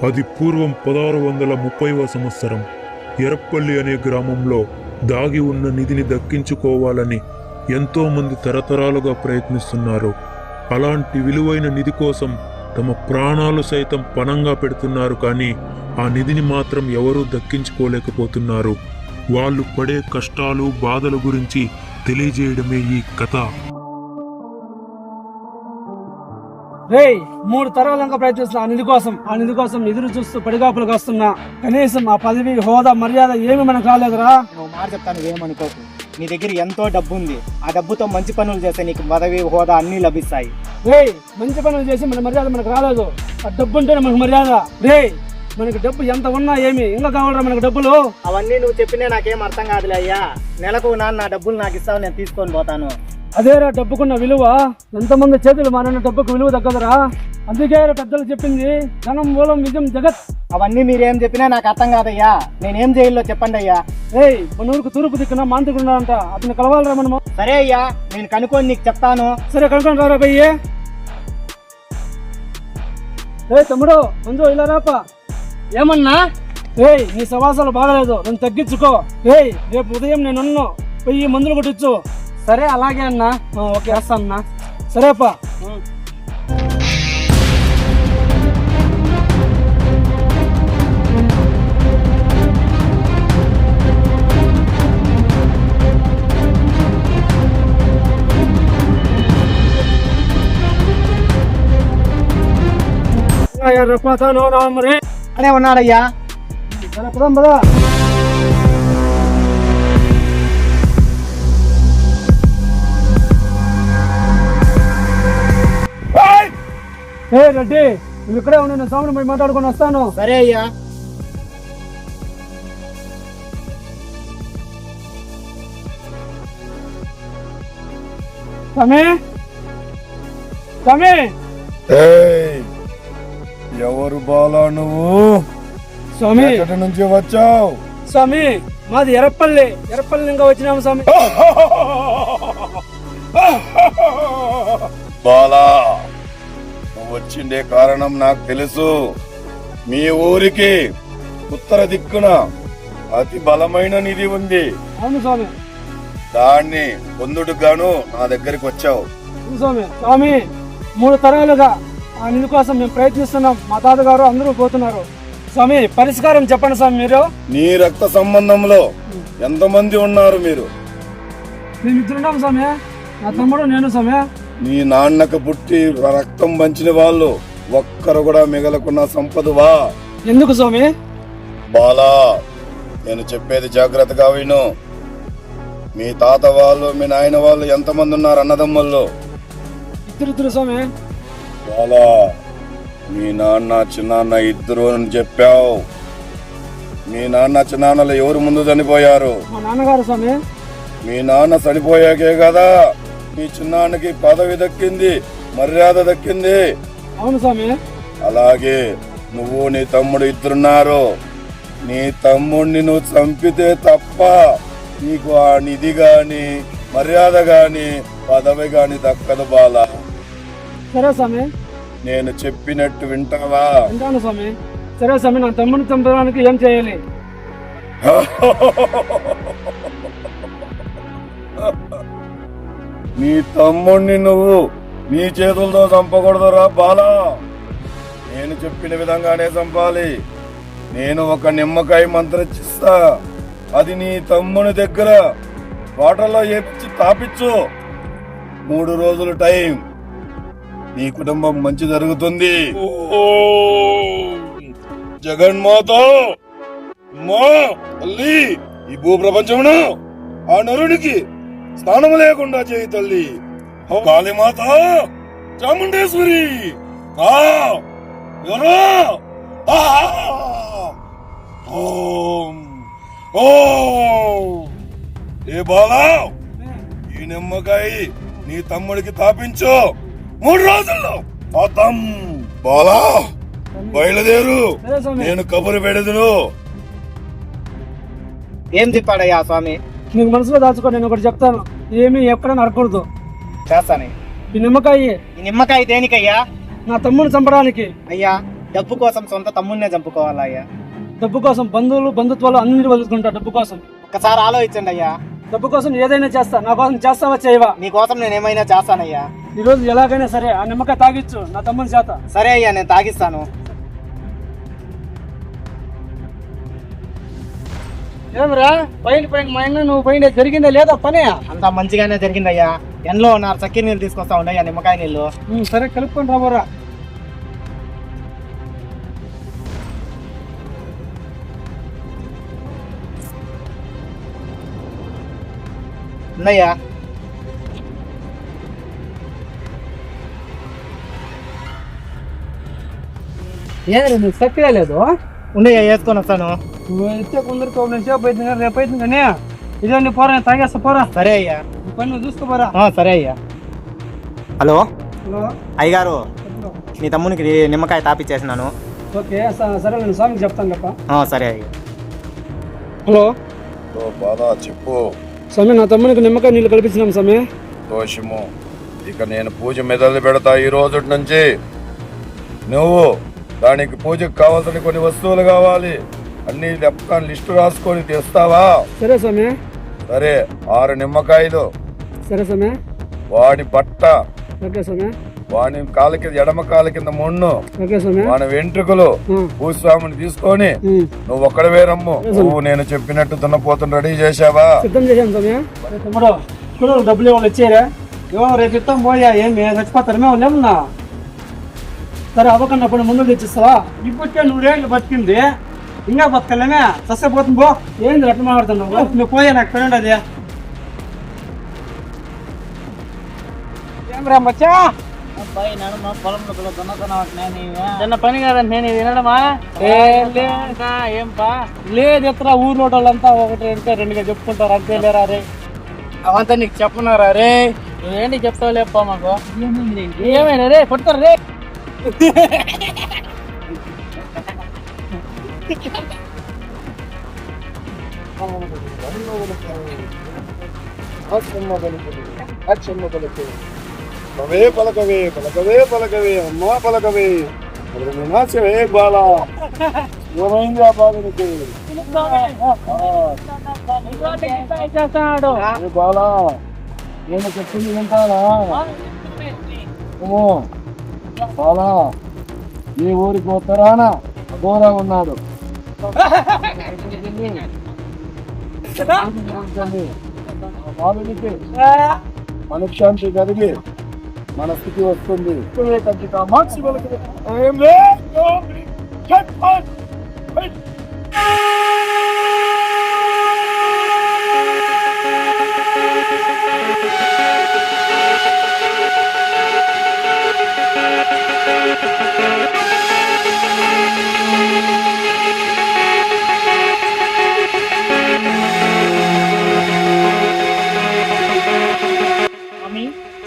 అది పూర్వం 1630వ సంవత్సరం ఎరప్పల్లి అనే గ్రామంలో దాగి ఉన్న నిధిని దక్కించుకోవాలని ఎంతోమంది తరతరాలుగా ప్రయత్నిస్తున్నారు. అలాంటి విలువైన నిధి కోసం తమ ప్రాణాలు సైతం పణంగా పెడుతున్నారు. కానీ ఆ నిధిని మాత్రం ఎవరూ దక్కించుకోలేకపోతున్నారు. వాళ్ళు పడే కష్టాలు బాధల గురించి తెలియజేయడమే ఈ కథ. రేయ్ 3 తరాలంగా ప్రయత్నిస్తున్నా ఆ నిధి కోసం ఎదురు చూస్తూ పడిగాపులకు వస్తున్నా. కనీసం ఆ పదవి హోదా మర్యాద ఏమి మనకు రాలేదురా. నువ్వు మాట చెప్తాను, ఏమనుకోకు. నీ దగ్గర ఎంతో డబ్బు ఉంది. ఆ డబ్బుతో మంచి పనులు చేస్తే నీకు పదవి హోదా అన్ని లభిస్తాయి. రేయ్ మంచి పనులు చేసి మన మర్యాద మనకు రాలేదు. ఆ డబ్బు ఉంటేనే మనకు మర్యాద. రేయ్ మనకి డబ్బు ఎంత ఉన్నా ఏమి ఇంకా కావాలరా మనకు డబ్బులు? అవన్నీ నువ్వు చెప్పినా నాకేం అర్థం కాదులే అయ్యా. నెలకు నా డబ్బులు నాకు ఇస్తావు, నేను తీసుకొని పోతాను. అదేరా డబ్బుకున్న విలువ. ఎంతమంది చేతులు మారిన డబ్బుకు విలువ తగ్గదురా. అందుకే పెద్దలు చెప్పింది ధనం మూలం విజయం జగత్. అవన్నీ మీరేం చెప్పినా నాకు అర్థం కాదయ్యా. నేనేం చేయాలో చెప్పండి అయ్యా. రేయ్ మన ఊరికి తూర్పు దిక్కున మాంత్రికున్నాడంట, అతను కలవాలరా మనము. సరే అయ్యా, నేను కనుక్కొని నీకు చెప్తాను. సరే కనుక్కొని రారా బయ్యే. రే తమ్ముడు మంజు ఇలా రాపా. ఏమన్నా? రేయ్ నీ సవాసాలు బాగలేదు, నన్ను తగ్గించుకో. రేయ్ రేపు ఉదయం నేను పోయి మందులు కొట్టించు. సరే అలాగే అన్నా. ఓకే వేస్తా అన్నా. సరేపా. అనే ఉన్నాడయ్యా. సరే పదం పదా. రెడ్డి నువ్వు ఇక్కడే ఉండి నేను సామాను పోయి మాట్లాడుకొని వస్తాను. సరే అయ్యా. సమీ ఎవరు బాలా నువ్వు? స్వామి ఎక్కడి నుంచి వచ్చావు? స్వామి మాది ఎరప్పల్లి ఇంకా వచ్చినాము స్వామి. బాలా నువ్వు వచ్చిండే కారణం నాకు తెలుసు. మీ ఊరికి ఉత్తర దిక్కున అతి బలమైన నిధి ఉంది. అవును స్వామి. దాన్ని పొందుడు గాను నా దగ్గరికి వచ్చావు. స్వామి 3 తరాలుగా ఆ నిధి కోసం మేము ప్రయత్నిస్తున్నాం. మా తాతగారు అందరూ పోతున్నారు. స్వామి పరిష్కారం చెప్పండి స్వామి. మీరు నీ రక్త సంబంధంలో ఎంతమంది ఉన్నారు? మీరు మేము ఇద్దరున్నాం స్వామి. నా తమ్ముడు నేను స్వామి. నీ నాన్నకు పుట్టి రక్తం పంచిన వాళ్ళు ఒక్కరు కూడా మిగలకున్న సంపదవా? ఎందుకు స్వామి? బాలా నేను చెప్పేది జాగ్రత్తగా విను. మీ తాత వాళ్ళు మీ నాయన వాళ్ళు ఎంతమంది ఉన్నారు అన్నదమ్ముళ్ళు? ఇద్దరు స్వామి. బాలా మీ నాన్న చిన్నాన్న ఇద్దరు అని చెప్పావు. మీ నాన్న చిన్నాన్నలు ఎవరు ముందు చనిపోయారు? మా నాన్నగారు స్వామి. మీ నాన్న చనిపోయాకే కదా మీ చిన్నాన్నకి పదవి దక్కింది, మర్యాద దక్కింది. అవును స్వామి. అలాగే నువ్వు నీ తమ్ముడు ఇద్దరున్నారు. నీ తమ్ముడిని నువ్వు చంపితే తప్ప నీకు ఆ నిధి గాని మర్యాద గాని పదవి గాని దక్కదు బాలా. సరే స్వామి. నేను చెప్పినట్టు వింటావా? వింటాను స్వామి. సరే స్వామి. నా తమ్ముడిని చంపడానికి ఏం చేయాలి? నీ తమ్ముడిని నువ్వు నీ చేతులతో చంపకూడదురా బాలా. నేను చెప్పిన విధంగానే చంపాలి. నేను ఒక నిమ్మకాయ మంత్రచిస్తా. అది నీ తమ్ముని దగ్గర వాటర్లో వేపించి తాపించు. 3 రోజులు టైం. నీ కుటుంబం మంచి జరుగుతుంది. జగన్మాత మా తల్లి ఈ భూప్రపంచమును ఆ నరునికి స్నానం లేకుండా చేయి తల్లి. కాళీమాత చాముండేశ్వరి ఏ బాలా ఈ నిమ్మకాయ నీ తమ్ముడికి తాపించు. 3 రోజుల్లో పోతాం. బాలా బయలుదేరు, నేను కబురు పెడదును. ఏం చెప్పాడయ్యా స్వామి? నీకు మనసులో దాచుకో, నేను ఒకటి చెప్తాను. ఏమీ ఎక్కడైనా అడగకూడదు. చేస్తాను. ఈ నిమ్మకాయ దేనికయ్యా? నా తమ్ముని చంపడానికి. అయ్యా డబ్బు కోసం సొంత తమ్ముడినే చంపుకోవాలా అయ్యా? డబ్బు కోసం బంధుత్వాలు అన్నింటి వదులుకుంటా డబ్బు కోసం. ఒక్కసారి ఆలోచించండి అయ్యా. డబ్బు కోసం ఏదైనా చేస్తా, నా కోసం చేస్తావా చేయవా? నీకోసం నేను ఏమైనా చేస్తానయ్యా. ఈ రోజు ఎలాగైనా సరే ఆ నిమ్మకాయ తాగిచ్చు నా తమ్ముని చేత. సరే అయ్యా, నేను తాగిస్తాను. ఏమరా పైన మా ఇంట్లో నువ్వు పైన జరిగిందా లేదా పని? అంతా మంచిగానే జరిగిందయ్యా. ఎండలో ఉన్నారు, చక్కెర నీళ్ళు తీసుకొస్తా ఉండయ్యా, నిమ్మకాయ నీళ్ళు. సరే కలుపుకొని రాబోరా. ఉన్నాయా? ఏం నువ్వు చక్కగా లేదు? ఉన్నాయా, వేసుకొని వస్తాను. నువ్వు ఇచ్చే కొందరికి ఒక నిమిషం సేపు అవుతుంది, రేపు అవుతుంది కానీ ఇదే పోరా, నేను తాగేస్తా పోరా. సరే అయ్యా. నీ పని నువ్వు చూసుకోపోరా. సరే అయ్యా. హలో హలో అయ్యగారు, మీ తమ్మునికి నిమ్మకాయ తాపిచ్చేసినాను. ఓకే సరే నేను స్వామికి చెప్తాను తప్ప. సరే అయ్యా. హలో బాలా చెప్పు. స్వామి, నా తమ్మునికి నిమ్మకాయ నీళ్ళు కల్పించినాం స్వామి. దోషము. ఇక నేను పూజ మొదలు పెడతా ఈ రోజు నుంచి. నువ్వు దానికి పూజకు కావాల్సిన కొన్ని వస్తువులు కావాలి, అన్ని చెప్తాను, లిస్టు రాసుకొని తెస్తావా? సరే స్వామి. సరే, 6 నిమ్మకాయలు, సరే స్వామి. వాడి బట్ట, ఓకే స్వామి. వాని కాలు కింద ఎడమ కాలు కింద మున్ను, ఓకే స్వామి. వాని వెంట్రుకలు, భూస్వామిని తీసుకొని నువ్వు ఒక్కడవే రమ్ము. నువ్వు నేను చెప్పినట్టు దున్నపోతుని రెడీ చేసావా? సిద్ధం చేశాను స్వామి. తమ్ముడు కూడా డబ్బులు ఇవ్వాలి ఇచ్చేరా? ఏమో రేపు ఇస్తాం పోయా, ఏమి చచ్చిపోతారు మేము లేమన్నా. సరే అవ్వకన్నప్పుడు ముందు తెచ్చిస్తావా? ఇప్పటికే 100 ఏళ్ళు బతికింది, ఇంకా బతకలేమే, సస్యపోతుంది పో. ఏంది అట్లా మాట్లాడుతున్నావు? నువ్వు పోయా, నాకు పని ఉండదు. ఏమరా మచ్చా? చిన్న పని కాదండి, నేను ఇది వినడమా? ఏం పా లేదు, ఎత్తరా ఊర్లో వాళ్ళంతా 1 2 2గా చెప్పుకుంటారు, అంతే లేరా రే? అవంతా నీకు చెప్పున్నారా రే? ఏంటి చెప్తావు లేప్ప మాకు. ఏమైనా రే కొడతారు రే? పలకవే పలకవే పలకవే పలకవే అమ్మా పలకవే నాశవే బాలా. ఏమైంది ఆ బాధనికి? బాలా, నేను చెప్పింది వింటారా? బాలా, ఈ ఊరికి ఉత్తరాన ఘోర ఉన్నాడు. బాలునికి మనశ్శాంతి కలిగి మన స్థితి వస్తుంది.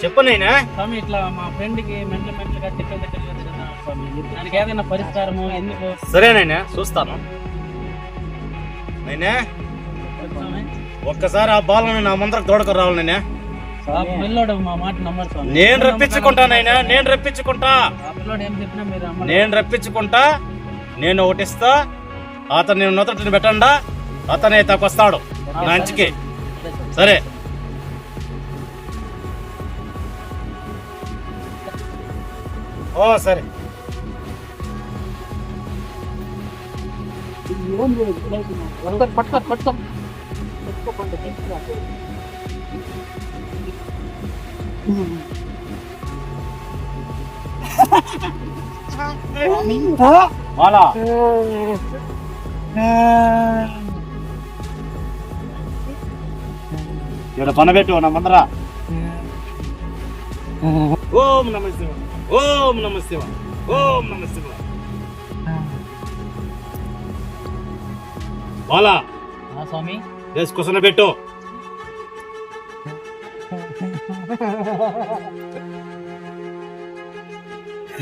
చెప్పనైనా స్వామి, ఇట్లా మా ఫ్రెండ్ కి మెంటలుగా తిక్కలు స్వామి, దానికి ఏదైనా పరిష్కారము ఎందుకు? సరేనైనా చూస్తాను. నైనా ఒక్కసారి ఆ బాలను నా ముందరకు తోడుకు రావాలి. నైనా పిల్లోడు మా మాట నమ్మరు స్వామి. నేను రప్పించుకుంటానైనా, నేను రప్పించుకుంటా. ఏం చెప్పినా మీరు నేను రప్పించుకుంటా. నేను ఒకటిస్తా, అతను నొతటిని పెట్టండా, అతనే తక్కువస్తాడు నా అంచుకి. సరే సరే. పట్టుకో బాలా, ఇక్కడ పనబెట్టు నా ముందర. ఓం నమ శివ, ఓం నమ శివ, ఓం నమ శివ. బాలా స్వామి, వేసుకొసన పెట్టు.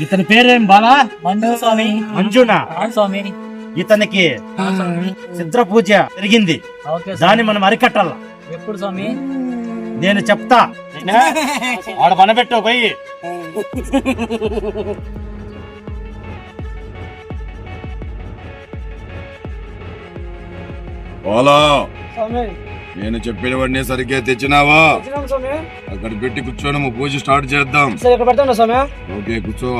ఇతని పేరేం బాలా? మంజు స్వామి. మంజునా స్వామి? ఇతనికి చిత్ర పూజ జరిగింది, దాన్ని మనం అరికట్టాల. ఎప్పుడు స్వామి? నేను చెప్తా. ఆడ పనబెట్టు పోయి. పోలా స్వామి నేను చెప్పినవన్నీ సరిగ్గా తెచ్చినావా? వచ్చినాం స్వామి. అక్కడ పెట్టి కూర్చొని మా పూజ స్టార్ట్ చేద్దాం. సరే ఇక్కడ పెడతాను స్వామి. ఓకే కూర్చో.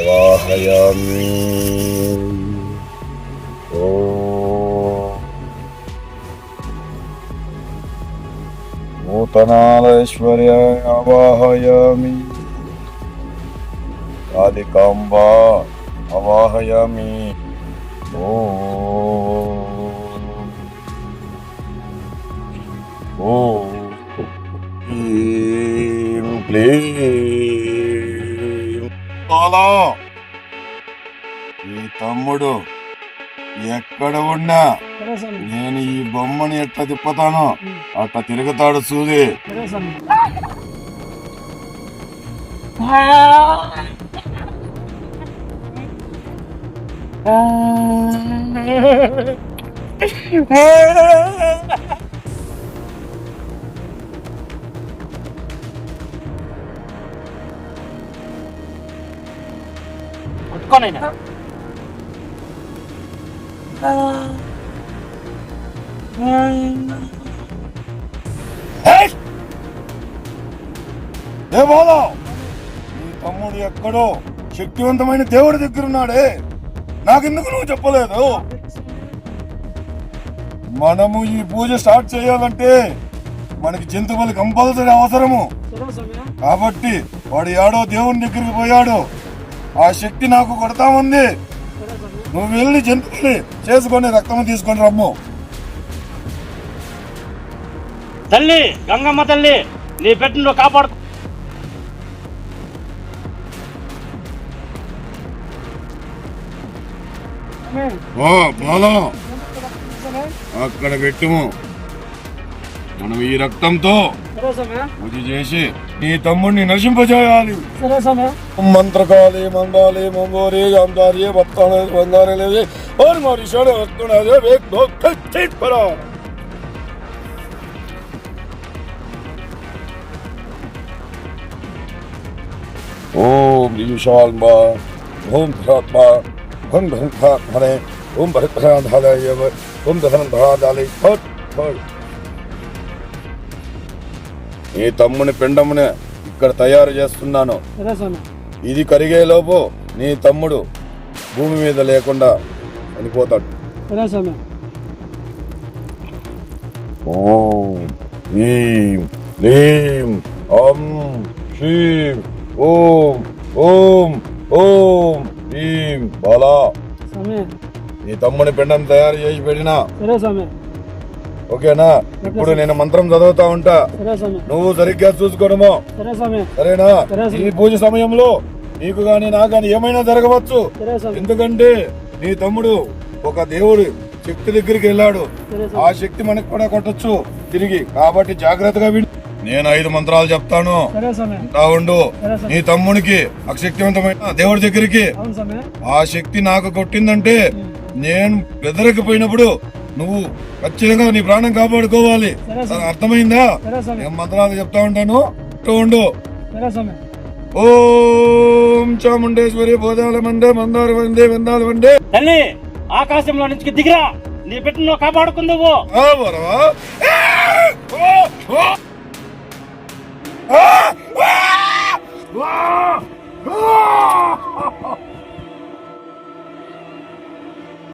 ఆవాహయామి. నూతనాలైశ్వర్య ఆవాహయామి. కాళికాంబా ఆవాహయామి. ఈ తమ్ముడు ఎక్కడ ఉన్నా సరే స్వామి. నేను ఈ బొమ్మని ఎట్లా తిప్పుతానో అట్లా తిరుగుతాడు సూది. సరే స్వామి. పట్టుకోనైనా ఏ బాలా, ఈ తమ్ముడు ఎక్కడో శక్తివంతమైన దేవుడి దగ్గర ఉన్నాడే, నాకెందుకు నువ్వు చెప్పలేదు? మనము ఈ పూజ స్టార్ట్ చేయాలంటే మనకి జంతువులు కంపల్సరీ అవసరము. సరే స్వామి. కాబట్టి వాడు ఏడో దేవుని దగ్గరికి పోయాడు, ఆ శక్తి నాకు కొడతా ఉంది. సరే స్వామి. నువ్వు వెళ్ళి జంతువుని చేసుకొని రక్తము తీసుకొని రమ్ము. తల్లి గంగమ్మ తల్లి, నీ పెట్టిన నువ్వు కాపాడు. ఓ బాలా, అక్కడ పెట్టుము. మనం ఈ రక్తంతో సరే స్వామి. పూజ చేసి నీ తమ్ముడిని నశింపజేయాలి. సరే స్వామి. మంత్రకాళి మంగాళి మంగోరి గాంధారి భక్తాళి బంగారి और मारी शरण वस्तुना दे एक दो कच्चित परा. ओम विशालमा ओम भ्रात्मा ओम भ्रात हरे ओम भ्रात हरे ओम भ्रात हरे फट फट. ఈ తమ్ముని పిండముని ఇక్కడ తయారు చేస్తున్నాను. సరే స్వామి. ఇది కరిగే లోపు నీ తమ్ముడు భూమి మీద లేకుండా చనిపోతాడు. సరే స్వామి. ఓం హ్రీం హ్రీం ఓం శ్రీం ఓం ఓం ఓం హ్రీం బాలా, స్వామి. నీ తమ్ముని పిండం తయారు చేసి పెట్టినా. సరే స్వామి. ఓకేనా? ఇప్పుడు నేను మంత్రం చదువుతా ఉంటా, సరే స్వామి. నువ్వు సరిగ్గా చూసుకోవడము. సరే స్వామి. సరేనా? సరే స్వామి. ఈ పూజ సమయంలో నీకు గాని నాకు గాని ఏమైనా జరగవచ్చు. సరే స్వామి. ఎందుకంటే నీ తమ్ముడు ఒక దేవుడు శక్తి దగ్గరికి వెళ్ళాడు, సరే ఆ స్వామి. శక్తి మనకు కూడా కొట్టొచ్చు తిరిగి. కాబట్టి జాగ్రత్తగా విను. నేను 5 మంత్రాలు చెప్తాను, సరే స్వామి. ఉంటా ఉండు. సరే స్వామి. నీ తమ్మునికి అశక్తివంతమైన దేవుడి దగ్గరికి అవును స్వామి. ఆ శక్తి నాకు కొట్టిందంటే నేను బెదరకపోయినప్పుడు నువ్వు ఖచ్చితంగా నీ ప్రాణం కాపాడుకోవాలి. సరే స్వామి. అర్థమైందా? సరే స్వామి. నేను మంత్రాలు చెప్తా ఉంటాను, ఉంటూ ఉండు. సరే స్వామి. ఓం చాముండేశ్వరి బోధాల మండే మందార వందే వందాల వండే. తల్లి ఆకాశంలో నుంచి దిగిరా, నీ పెట్టిన నువ్వు కాపాడుకుందావు.